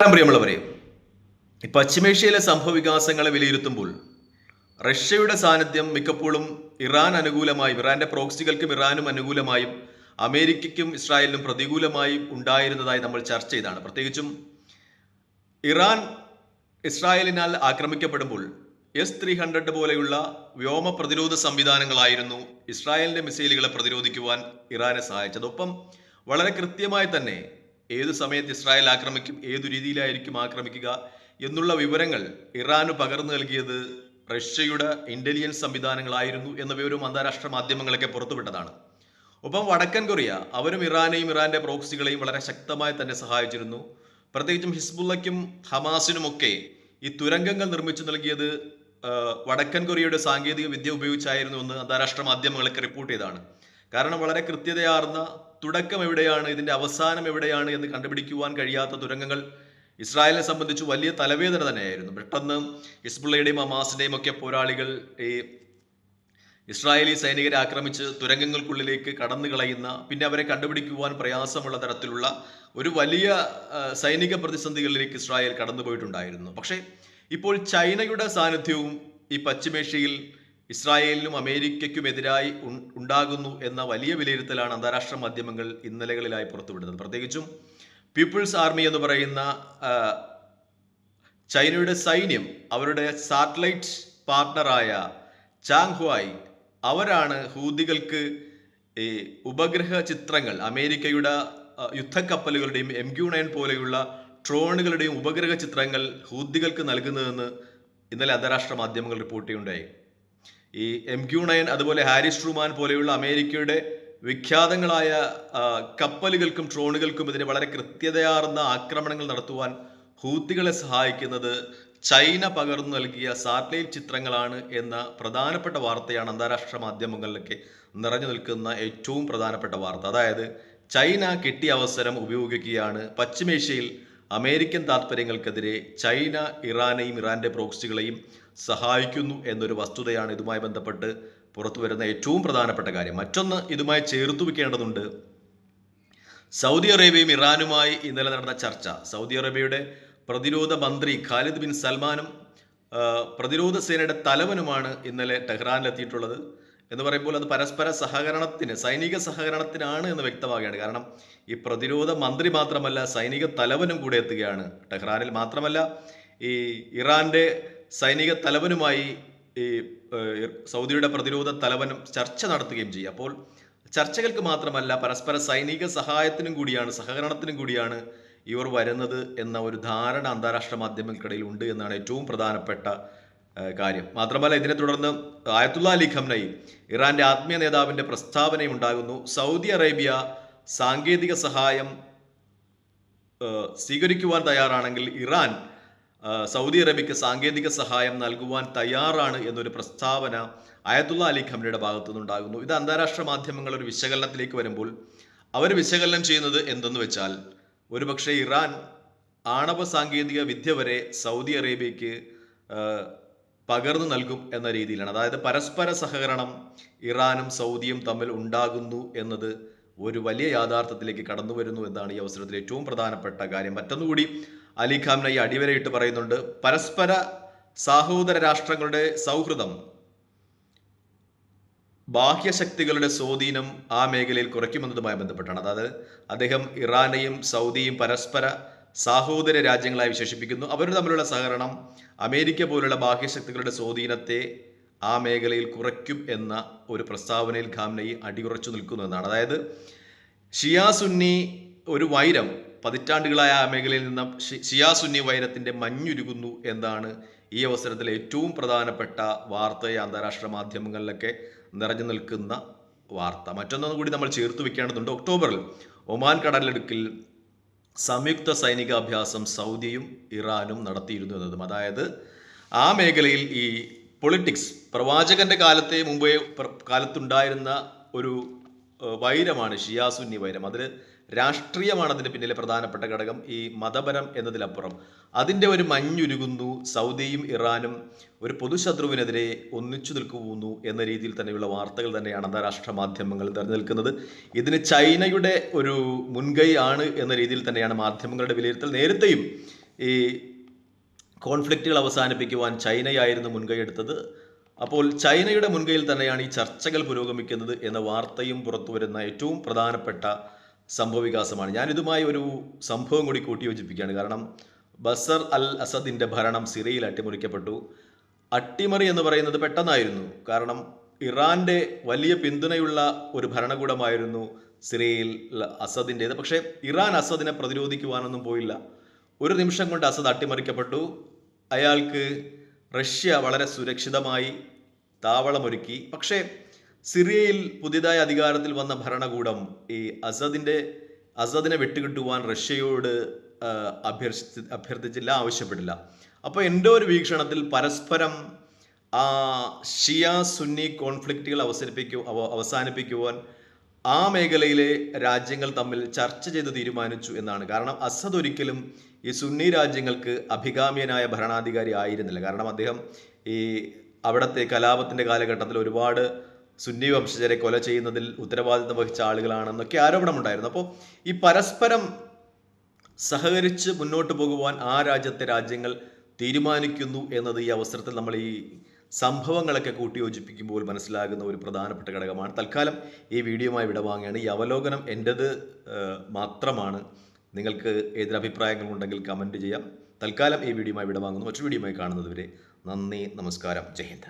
പ്രിയമുള്ളവരെ, ഈ പശ്ചിമേഷ്യയിലെ സംഭവവികാസങ്ങളെ വിലയിരുത്തുമ്പോൾ റഷ്യയുടെ സാന്നിധ്യം മിക്കപ്പോഴും ഇറാന്റെ പ്രോക്സികൾക്കും ഇറാനും അനുകൂലമായും അമേരിക്കയ്ക്കും ഇസ്രായേലിനും പ്രതികൂലമായും ഉണ്ടായിരുന്നതായി നമ്മൾ ചർച്ച ചെയ്താണ്. പ്രത്യേകിച്ചും ഇറാൻ ഇസ്രായേലിനാൽ ആക്രമിക്കപ്പെടുമ്പോൾ S-300 പോലെയുള്ള വ്യോമ പ്രതിരോധ സംവിധാനങ്ങളായിരുന്നു ഇസ്രായേലിന്റെ മിസൈലുകളെ പ്രതിരോധിക്കുവാൻ ഇറാനെ സഹായിച്ചത്. ഒപ്പം വളരെ കൃത്യമായി തന്നെ ഏതു സമയത്ത് ഇസ്രായേൽ ആക്രമിക്കും, ഏതു രീതിയിലായിരിക്കും ആക്രമിക്കുക എന്നുള്ള വിവരങ്ങൾ ഇറാന് പകർന്നു നൽകിയത് റഷ്യയുടെ ഇന്റലിജൻസ് സംവിധാനങ്ങളായിരുന്നു എന്ന വിവരവും അന്താരാഷ്ട്ര മാധ്യമങ്ങളൊക്കെ പുറത്തുവിട്ടതാണ്. ഒപ്പം വടക്കൻ കൊറിയ അവരും ഇറാനെയും ഇറാന്റെ പ്രോക്സികളെയും വളരെ ശക്തമായി തന്നെ സഹായിച്ചിരുന്നു. പ്രത്യേകിച്ചും ഹിസ്ബുള്ളയ്ക്കും ഹമാസിനുമൊക്കെ ഈ തുരങ്കങ്ങൾ നിർമ്മിച്ചു നൽകിയത് വടക്കൻ കൊറിയയുടെ സാങ്കേതിക വിദ്യ ഉപയോഗിച്ചായിരുന്നു എന്ന് അന്താരാഷ്ട്ര മാധ്യമങ്ങളൊക്കെ റിപ്പോർട്ട് ചെയ്തതാണ്. കാരണം വളരെ കൃത്യതയാർന്ന തുടക്കം എവിടെയാണ്, ഇതിന്റെ അവസാനം എവിടെയാണ് എന്ന് കണ്ടുപിടിക്കുവാൻ കഴിയാത്ത തുരങ്കങ്ങൾ ഇസ്രായേലിനെ സംബന്ധിച്ച് വലിയ തലവേദന തന്നെയായിരുന്നു. പെട്ടെന്ന് ഹിസ്ബുള്ളയുടെയും ഹമാസിന്റെയും ഒക്കെ പോരാളികൾ ഈ ഇസ്രായേലി സൈനികരെ ആക്രമിച്ച് തുരങ്കങ്ങൾക്കുള്ളിലേക്ക് കടന്നു കളയുന്ന, പിന്നെ അവരെ കണ്ടുപിടിക്കുവാൻ പ്രയാസമുള്ള തരത്തിലുള്ള ഒരു വലിയ സൈനിക പ്രതിസന്ധികളിലേക്ക് ഇസ്രായേൽ കടന്നുപോയിട്ടുണ്ടായിരുന്നു. പക്ഷേ ഇപ്പോൾ ചൈനയുടെ സാന്നിധ്യവും ഈ പശ്ചിമേഷ്യയിൽ ഇസ്രായേലിനും അമേരിക്കയ്ക്കുമെതിരായി ഉണ്ടാകുന്നു എന്ന വലിയ വിലയിരുത്തലാണ് അന്താരാഷ്ട്ര മാധ്യമങ്ങൾ ഇന്നലകളിലായി പുറത്തുവിടുന്നത്. പ്രത്യേകിച്ചും പീപ്പിൾസ് ആർമി എന്ന് പറയുന്ന ചൈനയുടെ സൈന്യം അവരുടെ സാറ്റലൈറ്റ് പാർട്ണറായ ചാങ്ഹുവായി അവരാണ് ഹൂതികൾക്ക് ഈ ഉപഗ്രഹ ചിത്രങ്ങൾ, അമേരിക്കയുടെ യുദ്ധക്കപ്പലുകളുടെയും MQ-9 പോലെയുള്ള ഡ്രോണുകളുടെയും ഉപഗ്രഹ ചിത്രങ്ങൾ ഹൂതികൾക്ക് നൽകുന്നതെന്ന് ഇന്നലെ അന്താരാഷ്ട്ര മാധ്യമങ്ങൾ റിപ്പോർട്ട് ചെയ്യുകയുണ്ടായി. ഈ MQ-9 അതുപോലെ ഹാരിസ് ട്രൂമാൻ പോലെയുള്ള അമേരിക്കയുടെ വിഖ്യാതങ്ങളായ കപ്പലുകൾക്കും ഡ്രോണുകൾക്കും ഇതിന് വളരെ കൃത്യതയാർന്ന ആക്രമണങ്ങൾ നടത്തുവാൻ ഹൂത്തികളെ സഹായിക്കുന്നത് ചൈന പകർന്നു നൽകിയ സാറ്റലൈറ്റ് ചിത്രങ്ങളാണ് എന്ന പ്രധാനപ്പെട്ട വാർത്തയാണ് അന്താരാഷ്ട്ര മാധ്യമങ്ങളിലൊക്കെ നിറഞ്ഞു നിൽക്കുന്ന ഏറ്റവും പ്രധാനപ്പെട്ട വാർത്ത. അതായത് ചൈന കിട്ടിയ അവസരം ഉപയോഗിക്കുകയാണ്. പശ്ചിമേഷ്യയിൽ അമേരിക്കൻ താൽപ്പര്യങ്ങൾക്കെതിരെ ചൈന ഇറാനെയും ഇറാന്റെ പ്രോക്സികളെയും സഹായിക്കുന്നു എന്നൊരു വസ്തുതയാണ് ഇതുമായി ബന്ധപ്പെട്ട് പുറത്തു വരുന്ന ഏറ്റവും പ്രധാനപ്പെട്ട കാര്യം. മറ്റൊന്ന് ഇതുമായി ചേർത്തു വെക്കേണ്ടതുണ്ട്. സൗദി അറേബ്യയും ഇറാനുമായി ഇന്നലെ നടന്ന ചർച്ച. സൗദി അറേബ്യയുടെ പ്രതിരോധ മന്ത്രി ഖാലിദ് ബിൻ സൽമാനും പ്രതിരോധ സേനയുടെ തലവനുമാണ് ഇന്നലെ ടെഹ്റാനിലെത്തിയിട്ടുള്ളത്. എന്ന് പറയുമ്പോൾ അത് പരസ്പര സഹകരണത്തിന്, സൈനിക സഹകരണത്തിനാണ് എന്ന് വ്യക്തമാകുകയാണ്. കാരണം ഈ പ്രതിരോധ മന്ത്രി മാത്രമല്ല, സൈനിക തലവനും കൂടെ എത്തുകയാണ് ടെഹ്റാനിൽ. മാത്രമല്ല ഈ ഇറാന്റെ സൈനിക തലവനുമായി ഈ സൗദിയുടെ പ്രതിരോധ തലവനും ചർച്ച നടത്തുകയും ചെയ്യും. അപ്പോൾ ചർച്ചകൾക്ക് മാത്രമല്ല, പരസ്പര സൈനിക സഹായത്തിനും കൂടിയാണ്, സഹകരണത്തിനും കൂടിയാണ് ഇവർ വരുന്നത് എന്ന ഒരു ധാരണ അന്താരാഷ്ട്ര മാധ്യമങ്ങൾക്കിടയിൽ ഉണ്ട് എന്നാണ് ഏറ്റവും പ്രധാനപ്പെട്ട കാര്യം. മാത്രമല്ല ഇതിനെ തുടർന്ന് ആയത്തുള്ള അലി ഖംനൈ, ഇറാന്റെ ആത്മീയ നേതാവിന്റെ പ്രസ്താവനയും ഉണ്ടാകുന്നു. സൗദി അറേബ്യ സാങ്കേതിക സഹായം സ്വീകരിക്കുവാൻ തയ്യാറാണെങ്കിൽ ഇറാൻ സൗദി അറേബ്യക്ക് സാങ്കേതിക സഹായം നൽകുവാൻ തയ്യാറാണ് എന്നൊരു പ്രസ്താവന ആയത്തുള്ള അലി ഖംനയുടെ ഭാഗത്തു നിന്നുണ്ടാകുന്നു. ഇത് അന്താരാഷ്ട്ര മാധ്യമങ്ങൾ ഒരു വിശകലനത്തിലേക്ക് വരുമ്പോൾ അവർ വിശകലനം ചെയ്യുന്നത് എന്തെന്ന് വെച്ചാൽ, ഒരുപക്ഷെ ഇറാൻ ആണവ സാങ്കേതിക വിദ്യ വരെ സൗദി അറേബ്യക്ക് പകർന്നു നൽകും എന്ന രീതിയിലാണ്. അതായത് പരസ്പര സഹകരണം ഇറാനും സൗദിയും തമ്മിൽ ഉണ്ടാകുന്നു എന്നത് ഒരു വലിയ യാഥാർത്ഥ്യത്തിലേക്ക് കടന്നു വരുന്നു എന്നാണ് ഈ അവസരത്തിൽ ഏറ്റവും പ്രധാനപ്പെട്ട കാര്യം. മറ്റൊന്നുകൂടി അലി ഖാംനൈ അടിവരയിട്ട് പറയുന്നുണ്ട്. പരസ്പര സഹോദര രാഷ്ട്രങ്ങളുടെ സൗഹൃദം ബാഹ്യശക്തികളുടെ സ്വാധീനം ആ മേഖലയിൽ കുറയ്ക്കുമെന്നതുമായി ബന്ധപ്പെട്ടാണ്. അതായത് അദ്ദേഹം ഇറാനെയും സൗദിയും പരസ്പര സഹോദര രാജ്യങ്ങളായി വിശേഷിപ്പിക്കുന്നു. അവർ തമ്മിലുള്ള സഹകരണം അമേരിക്ക പോലുള്ള ബാഹ്യശക്തികളുടെ സ്വാധീനത്തെ ആ മേഖലയിൽ കുറയ്ക്കും എന്ന ഒരു പ്രസ്താവനയിൽ ഖാംനൈ അടിയുറച്ചു നിൽക്കുന്നു എന്നാണ്. അതായത് ഷിയാ സുന്നി ഒരു വൈരം പതിറ്റാണ്ടുകളായ ആ മേഖലയിൽ നിന്ന് ഷിയാ സുന്നി വൈരത്തിന്റെ മഞ്ഞുരുകുന്നു എന്നാണ് ഈ അവസരത്തിൽ ഏറ്റവും പ്രധാനപ്പെട്ട വാർത്തയെ അന്താരാഷ്ട്ര മാധ്യമങ്ങളിലൊക്കെ നിറഞ്ഞു നിൽക്കുന്ന വാർത്ത. മറ്റൊന്നും കൂടി നമ്മൾ ചേർത്ത് വെക്കേണ്ടതുണ്ട്. ഒക്ടോബറിൽ ഒമാൻ കടലിടുക്കിൽ സംയുക്ത സൈനിക അഭ്യാസം സൗദിയും ഇറാനും നടത്തിയിരുന്നു എന്നതും, അതായത് ആ മേഖലയിൽ ഈ പൊളിറ്റിക്സ്, പ്രവാചകന്റെ മുമ്പേ കാലത്തുണ്ടായിരുന്ന ഒരു വൈരമാണ് ഷിയാ സുന്നി വൈരം. അതിൽ രാഷ്ട്രീയമാണ് അതിന് പിന്നിലെ പ്രധാനപ്പെട്ട ഘടകം. ഈ മതപരം എന്നതിലപ്പുറം അതിൻ്റെ ഒരു മഞ്ഞുരുകുന്നു. സൗദിയും ഇറാനും ഒരു പൊതുശത്രുവിനെതിരെ ഒന്നിച്ചു നിൽക്കുന്നു എന്ന രീതിയിൽ തന്നെയുള്ള വാർത്തകൾ തന്നെയാണ് അന്താരാഷ്ട്ര മാധ്യമങ്ങൾ നിലനിൽക്കുന്നത്. ഇതിന് ചൈനയുടെ ഒരു മുൻകൈ ആണ് എന്ന രീതിയിൽ തന്നെയാണ് മാധ്യമങ്ങളുടെ വിലയിരുത്തൽ. നേരത്തെയും ഈ കോൺഫ്ലിക്റ്റുകൾ അവസാനിപ്പിക്കുവാൻ ചൈനയായിരുന്നു മുൻകൈയെടുത്തത്. അപ്പോൾ ചൈനയുടെ മുൻകൈയിൽ തന്നെയാണ് ഈ ചർച്ചകൾ പുരോഗമിക്കുന്നത് എന്ന വാർത്തയും പുറത്തു വരുന്ന ഏറ്റവും പ്രധാനപ്പെട്ട സംഭവവികാസമാണ്. ഞാനിതുമായി ഒരു സംഭവം കൂടി കൂട്ടിയോജിപ്പിക്കുകയാണ്. കാരണം ബസർ അൽ അസദിൻ്റെ ഭരണം സിറിയയിൽ അട്ടിമറിക്കപ്പെട്ടു. അട്ടിമറി എന്ന് പറയുന്നത് പെട്ടെന്നായിരുന്നു. കാരണം ഇറാൻ്റെ വലിയ പിന്തുണയുള്ള ഒരു ഭരണകൂടമായിരുന്നു സിറിയയിൽ അസദിൻ്റേത്. പക്ഷേ ഇറാൻ അസദിനെ പ്രതിരോധിക്കുവാനൊന്നും പോയില്ല. ഒരു നിമിഷം കൊണ്ട് അസദ് അട്ടിമറിക്കപ്പെട്ടു. അയാൾക്ക് റഷ്യ വളരെ സുരക്ഷിതമായി താവളമൊരുക്കി. പക്ഷേ സിറിയയിൽ പുതിയതായി അധികാരത്തിൽ വന്ന ഭരണകൂടം ഈ അസദിനെ വിട്ടുകിട്ടുവാൻ റഷ്യയോട് അഭ്യർത്ഥിച്ചില്ല, ആവശ്യപ്പെട്ടില്ല. അപ്പോൾ എൻ്റെ ഒരു വീക്ഷണത്തിൽ പരസ്പരം ഷിയ സുന്നി കോൺഫ്ലിക്റ്റുകൾ അവസാനിപ്പിക്കുവാൻ ആ മേഖലയിലെ രാജ്യങ്ങൾ തമ്മിൽ ചർച്ച ചെയ്ത് തീരുമാനിച്ചു എന്നാണ്. കാരണം അസദ് ഒരിക്കലും ഈ സുന്നി രാജ്യങ്ങൾക്ക് അഭികാമ്യനായ ഭരണാധികാരി ആയിരുന്നില്ല. കാരണം അദ്ദേഹം ഈ അവിടുത്തെ കലാപത്തിൻ്റെ കാലഘട്ടത്തിൽ ഒരുപാട് സുന്നി വംശജരെ കൊല ചെയ്യുന്നതിൽ ഉത്തരവാദിത്തം വഹിച്ച ആളുകളാണെന്നൊക്കെ ആരോപണമുണ്ടായിരുന്നു. അപ്പോൾ ഈ പരസ്പരം സഹകരിച്ച് മുന്നോട്ട് പോകുവാൻ ആ രാജ്യങ്ങൾ തീരുമാനിക്കുന്നു എന്നത് ഈ അവസരത്തിൽ നമ്മൾ ഈ സംഭവങ്ങളൊക്കെ കൂട്ടിയോജിപ്പിക്കുമ്പോൾ മനസ്സിലാകുന്ന ഒരു പ്രധാനപ്പെട്ട ഘടകമാണ്. തൽക്കാലം ഈ വീഡിയോയുമായി വിടവാങ്ങുകയാണ്. ഈ അവലോകനം എൻ്റേത് മാത്രമാണ്. നിങ്ങൾക്ക് ഏതൊരു അഭിപ്രായങ്ങളുണ്ടെങ്കിൽ കമൻറ്റ് ചെയ്യാം. തൽക്കാലം ഈ വീഡിയോയുമായി വിടവാങ്ങുന്നു. മറ്റൊരു വീഡിയോയുമായി കാണുന്നത് വരെ നന്ദി, നമസ്കാരം, ജയ് ഹിന്ദ്.